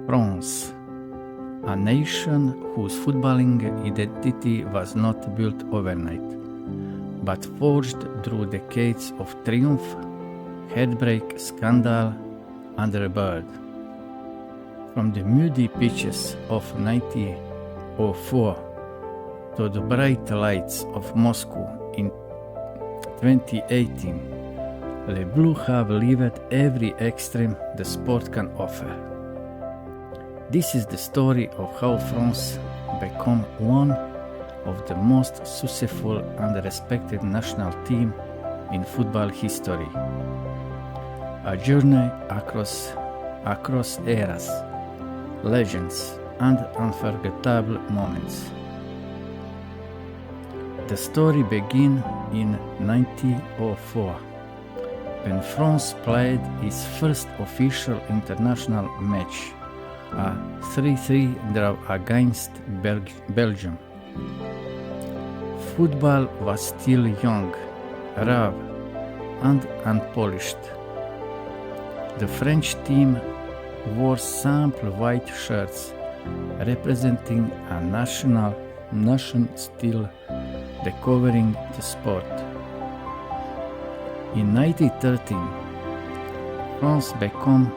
France, a nation whose footballing identity was not built overnight, but forged through decades of triumph, heartbreak, scandal, and rebirth. From the muddy pitches of 1904 to the bright lights of Moscow in 2018, Les Bleus have lived every extreme the sport can offer. This is the story of how France became one of the most successful and respected national team in football history. A journey across eras, legends, and unforgettable moments. The story began in 1904, when France played its first official international match, a 3-3 draw against Belgium. Football was still young, raw, and unpolished. The French team wore simple white shirts representing a nation still discovering the sport. In 1913, France became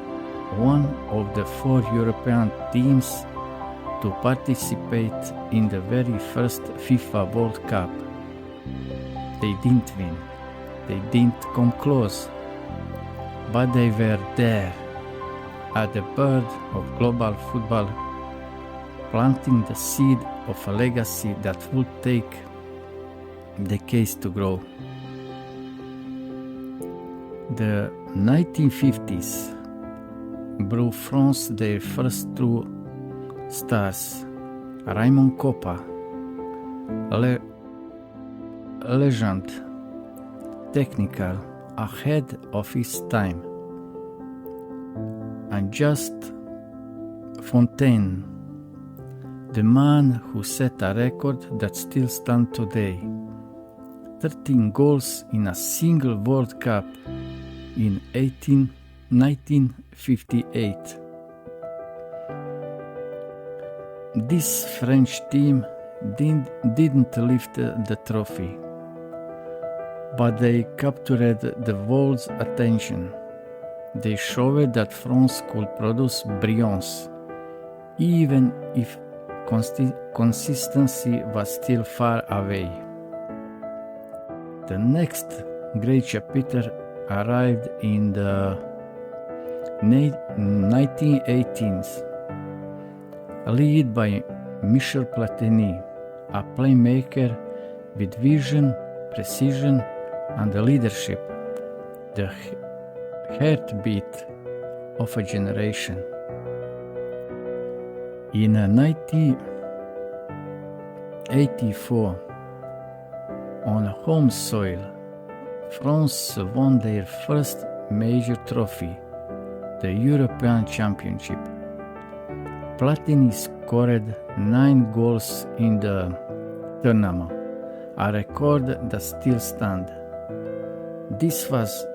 one of the 4 European teams to participate in the very first FIFA World Cup. They didn't win, they didn't come close, but they were there at the birth of global football, planting the seed of a legacy that would take decades to grow. The 1950s brought France their first true stars, Raymond Kopa, legend, technical, ahead of his time, and Just Fontaine, the man who set a record that still stands today, 13 goals in a single World Cup in 1958. This French team didn't lift the trophy, but they captured the world's attention. They showed that France could produce brilliance, even if consistency was still far away. The next great chapter arrived in the 1918s, led by Michel Platini, a playmaker with vision, precision, and leadership, the heartbeat of a generation. In 1984, on home soil, France won their first major trophy, the European Championship. Platini scored 9 goals in the tournament, a record that still stands. This was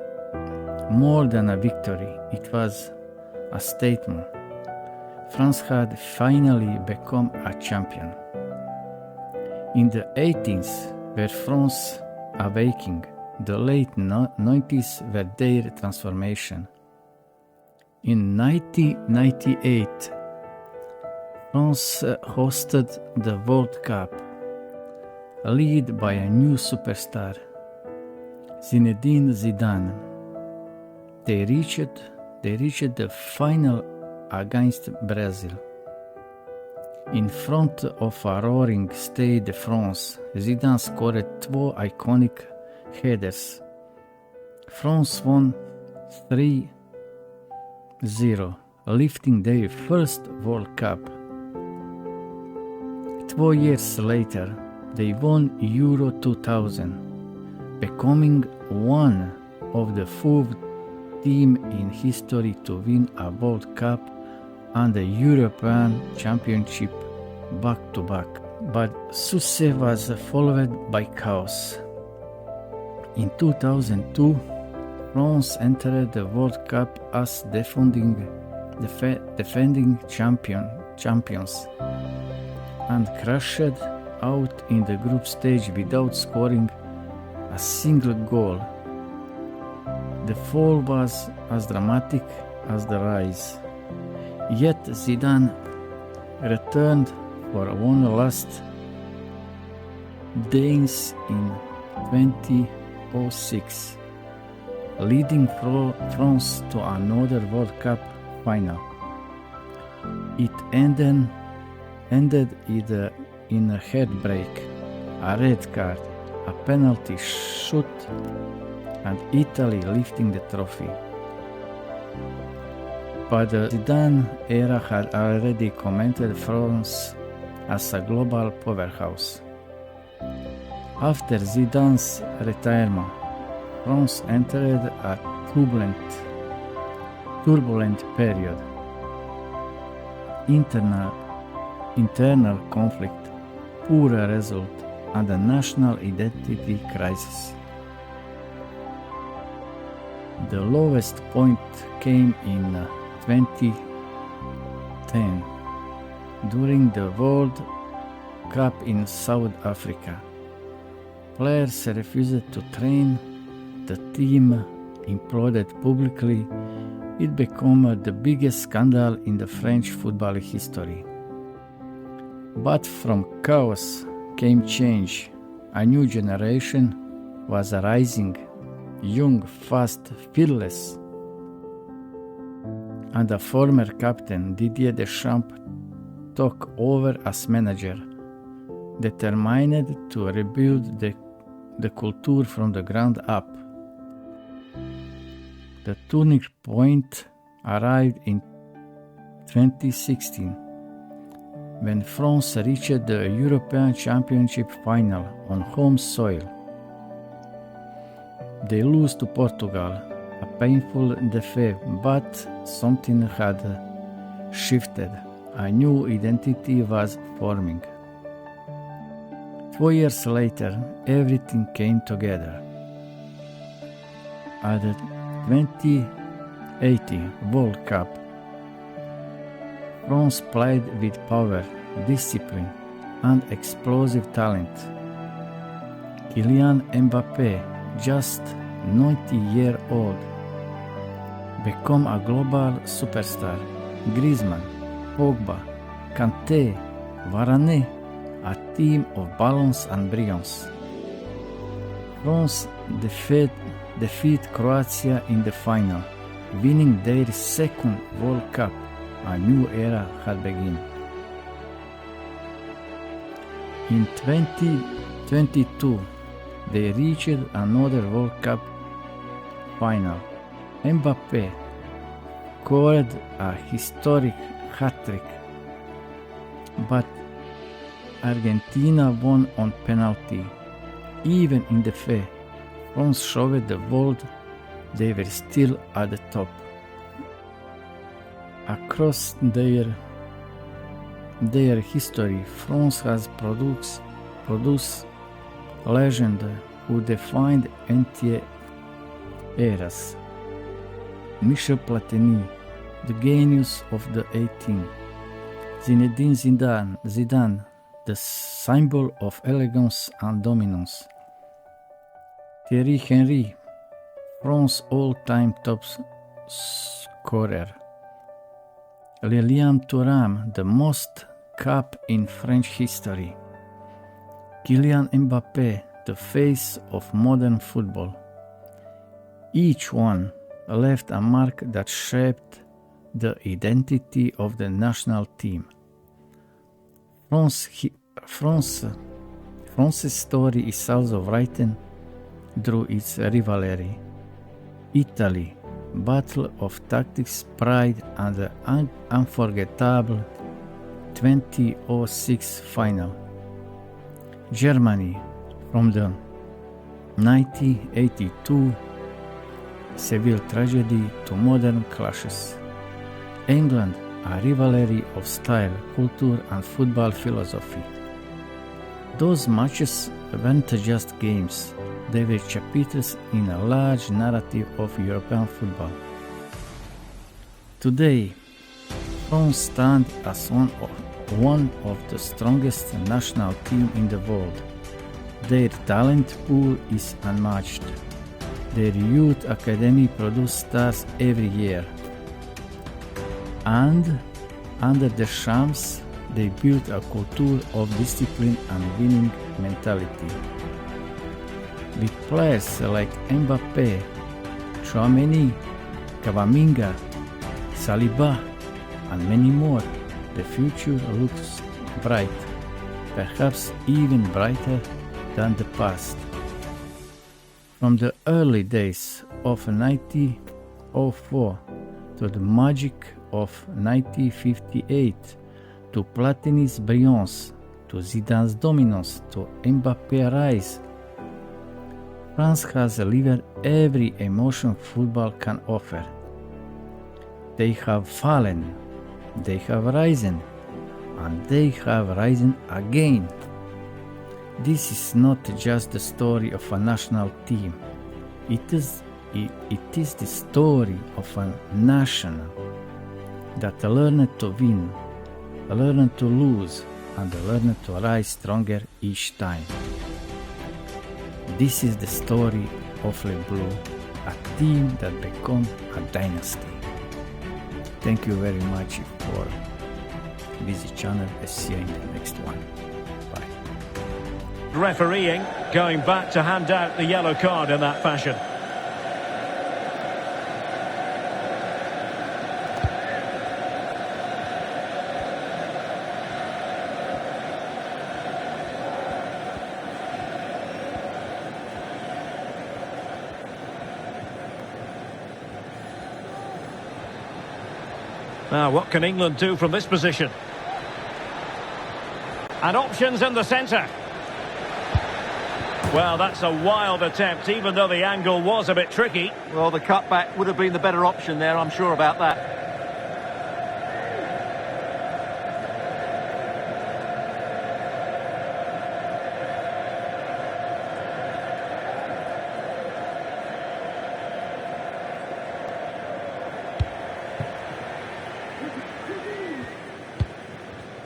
more than a victory, it was a statement. France had finally become a champion. In the 18th, were France awakening, the late 90s were their transformation. In 1998, France hosted the World Cup, led by a new superstar, Zinedine Zidane. They reached the final against Brazil. In front of a roaring Stade de France, Zidane scored 2 iconic headers. France won 3-0, lifting their first World Cup. 2 years later, they won Euro 2000, becoming one of the 4 teams in history to win a World Cup and the European Championship back-to-back. But success was followed by chaos. In 2002, France entered the World Cup as defending defending champions, and crashed out in the group stage without scoring a single goal. The fall was as dramatic as the rise. Yet Zidane returned for one last dance in 2006, leading France to another World Cup final. It ended either in a headbreak, a red card, a penalty shoot, and Italy lifting the trophy. But the Zidane era had already cemented France as a global powerhouse. After Zidane's retirement, France entered a turbulent period. Internal conflict, poor result, and a national identity crisis. The lowest point came in 2010 during the World Cup in South Africa. Players refused to train, the team imploded publicly. It became the biggest scandal in the French football history. But from chaos came change. A new generation was rising, young, fast, fearless. And the former captain Didier Deschamps took over as manager, determined to rebuild the culture from the ground up. The turning point arrived in 2016, when France reached the European Championship final on home soil. They lose to Portugal, a painful defeat, but something had shifted. A new identity was forming. 2 years later, everything came together. At the 2018 World Cup, France played with power, discipline, and explosive talent. Kylian Mbappé, just 90-year-old, became a global superstar. Griezmann, Pogba, Kanté, Varane, a team of balance and brilliance. France defeat Croatia in the final, winning their second World Cup. A new era had begun. In 2022, they reached another World Cup final. Mbappé scored a historic hat-trick, but Argentina won on penalty. Even in defeat, France showed the world they were still at the top. Across their history, France has produced legends who defined entire eras. Michel Platini, the genius of the 18th. Zinedine Zidane, the symbol of elegance and dominance. Thierry Henry, France's all-time top scorer. Lilian Thuram, the most caps in French history. Kylian Mbappé, the face of modern football. Each one left a mark that shaped the identity of the national team. France's story is also written through its rivalry. Italy, battle of tactics, pride, and the unforgettable 2006 final. Germany, from the 1982 Seville tragedy to modern clashes. England, a rivalry of style, culture, and football philosophy. Those matches weren't just games, they were chapters in a large narrative of European football. Today, France stands as one of the strongest national teams in the world. Their talent pool is unmatched. Their youth academy produces stars every year. And under the Shams, they built a culture of discipline and winning mentality. With players like Mbappé, Chouameni, Cavaminga, Saliba, and many more, the future looks bright, perhaps even brighter than the past. From the early days of 1904 to the magic of 1958, to Platini's brilliance, to Zidane's dominance, to Mbappe's rise, France has delivered every emotion football can offer. They have fallen, they have risen, and they have risen again. This is not just the story of a national team. It is the story of a nation that learned to win, learned to lose, and learned to rise stronger each time. This is the story of Les Bleus, a team that became a dynasty. Thank you very much for this channel. I'll see you in the next one. Bye. Refereeing, going back to hand out the yellow card in that fashion. Now, what can England do from this position? And options in the centre. Well, that's a wild attempt, even though the angle was a bit tricky. Well, the cutback would have been the better option there, I'm sure about that.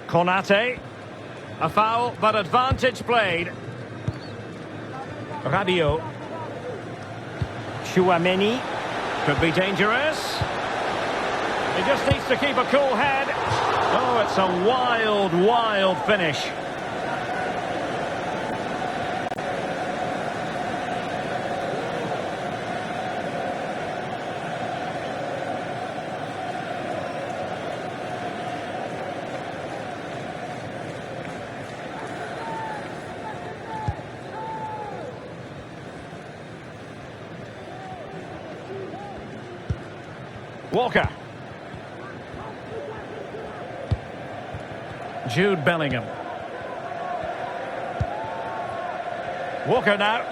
Konate. A foul, but advantage played. Rabiot. Chouameni. Could be dangerous. He just needs to keep a cool head. Oh, it's a wild, wild finish. Walker. Jude Bellingham. Walker now.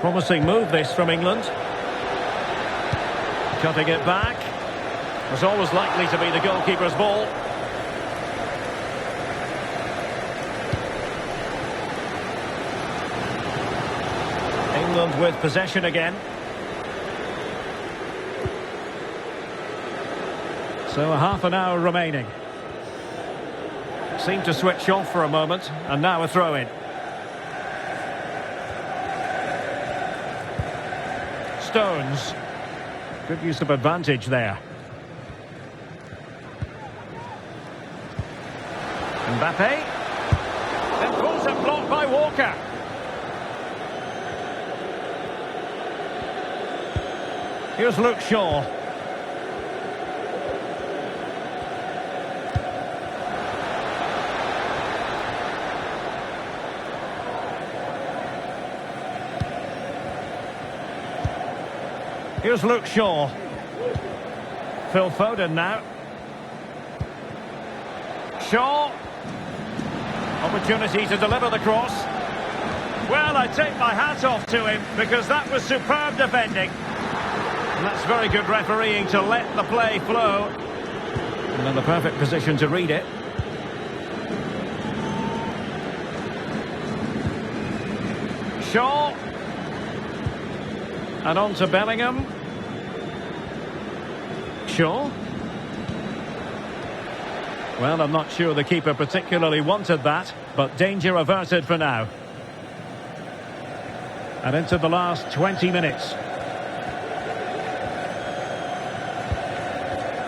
Promising move this from England. Cutting it back. Was always likely to be the goalkeeper's ball. England with possession again. So a half an hour remaining. Seemed to switch off for a moment, and now a throw-in. Stones. Good use of advantage there. Mbappé. Then pulls it blocked by Walker. Here's Luke Shaw. Here's Luke Shaw. Phil Foden now. Shaw. Opportunity to deliver the cross. Well, I take my hat off to him because that was superb defending. And that's very good refereeing to let the play flow. And in the perfect position to read it. Shaw. And on to Bellingham. Shaw. Well, I'm not sure the keeper particularly wanted that, but danger averted for now. And into the last 20 minutes.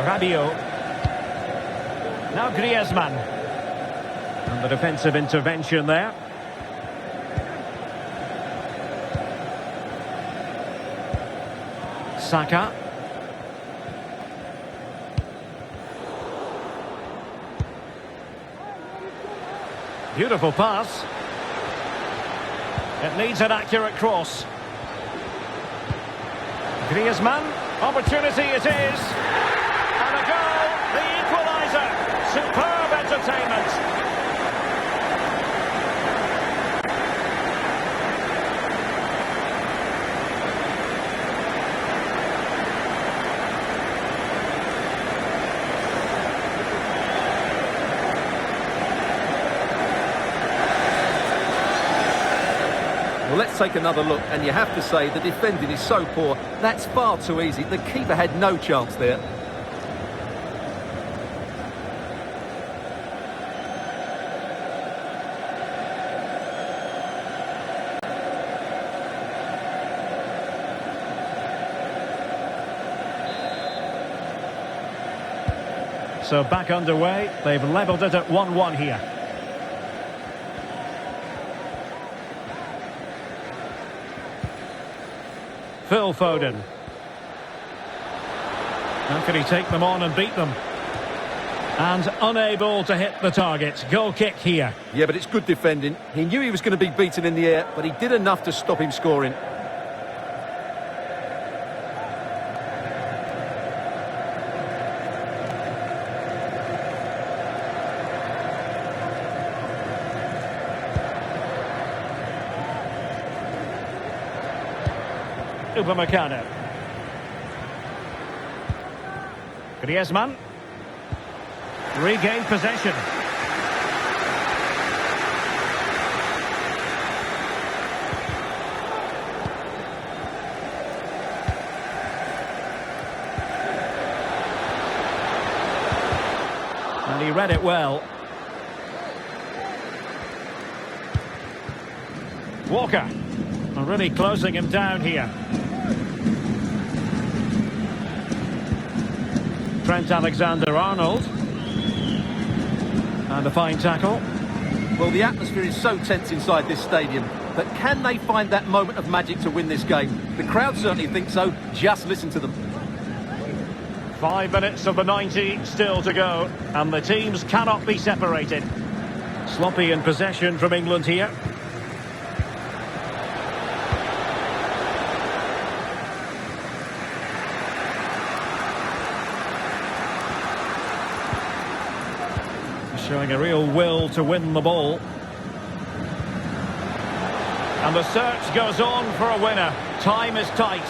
Rabiot. Now Griezmann. And the defensive intervention there. Saka. Beautiful pass. It needs an accurate cross. Griezmann. Opportunity it is. And a goal. The equaliser. Superb entertainment. Well, let's take another look, and you have to say the defending is so poor. That's far too easy. The keeper had no chance there. So back underway. They've levelled it at 1-1 here. Phil Foden. How can he take them on and beat them? And unable to hit the target. Goal kick here. Yeah, but it's good defending. He knew he was going to be beaten in the air, but he did enough to stop him scoring. Upamecano. Griezmann. Regained possession. And he read it well. Walker. Really closing him down here. Trent Alexander-Arnold. And a fine tackle. Well, the atmosphere is so tense inside this stadium, but can they find that moment of magic to win this game? The crowd certainly think so. Just listen to them. 5 minutes of the 90 still to go, and the teams cannot be separated. Sloppy in possession from England here. Showing a real will to win the ball. And the search goes on for a winner. Time is tight.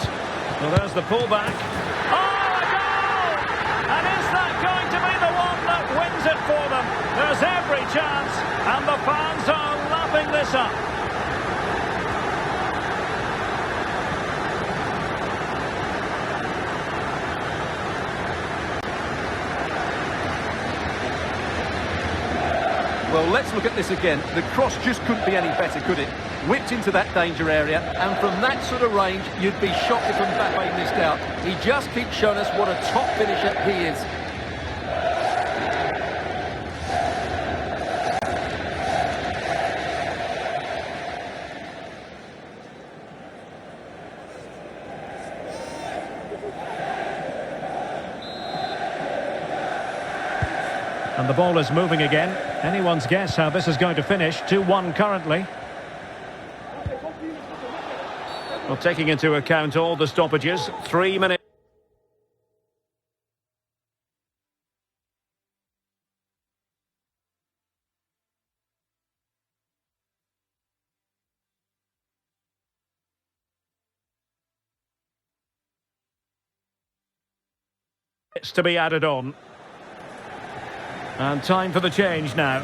Well, there's the pullback. Oh, a goal! And is that going to be the one that wins it for them? There's every chance, and the fans are lapping this up. Well, let's look at this again. The cross just couldn't be any better, could it? Whipped into that danger area, and from that sort of range, you'd be shocked if Mbappe missed out. He just keeps showing us what a top finisher he is. And the ball is moving again. Anyone's guess how this is going to finish. 2-1 currently. Well, taking into account all the stoppages, 3 minutes to be added on. And time for the change now.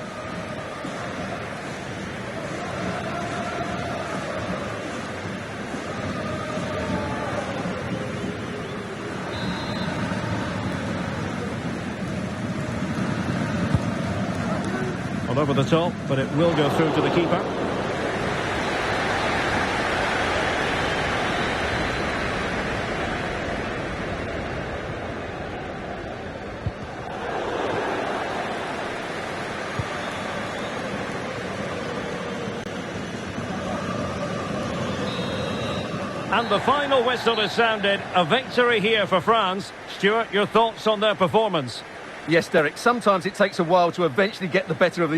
Well, over the top, but it will go through to the keeper. And the final whistle is sounded. A victory here for France. Stuart, your thoughts on their performance? Yes, Derek, sometimes it takes a while to eventually get the better of the